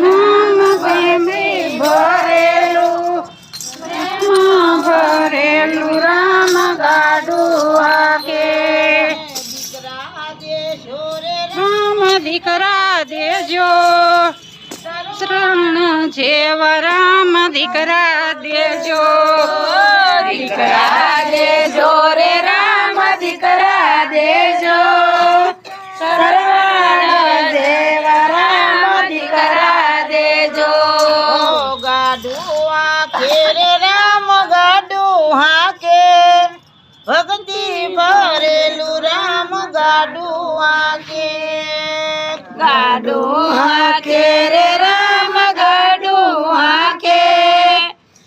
રામ પ્રેમે ભરેલું ભરેલું રામ ગાડું આગે રામ દીકરા દેજો શરણ જેવા રામ દીકરા દેજો દીકરા દેજો રે રામ દીકરા દેજો શરણ જેવા રામ દીકરા દેજો ગાડું આખે રે રામ ગાડું હાકે ભક્તિ ભરેલું રામ ગાડું આકે ગાડું હાકે રે રામ ગાડું હાકે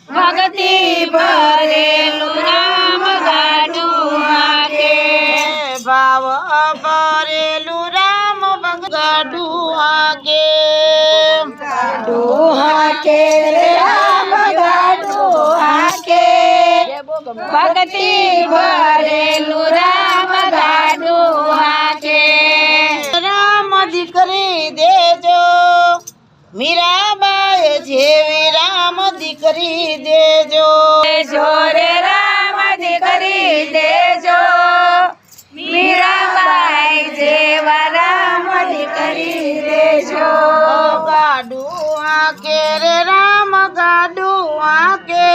ભક્તિ ભરેલું રામ ગાડું હાકે ભાવ ભરેલું રામ ગાડું હાકે ગાડું હાકે રે રામ ગાડું હાકે ભક્તિ ભરેલું રામ ગાડું હાકે રામ દીકરી દેજો મીરાબાઈ જેવી રામ દીકરી દેજો દેજો રે રામ દીકરી દેજો મીરાબાઈ જેવા રામ દીકરી દેજો ગાડું આકે રે રામ ગાડું આકે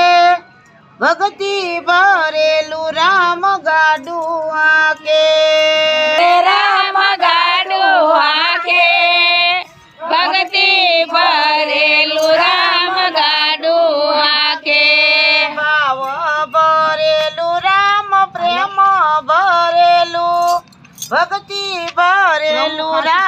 ભક્તિ ભરેલું રામ ગાડું આકે રે રામ ગાડું હાકે ભક્તિ ભરેલું રામ ગાડું હાકે ભાવ ભરેલું રામ પ્રેમ ભરેલું ભક્તિ ભરેલું રામ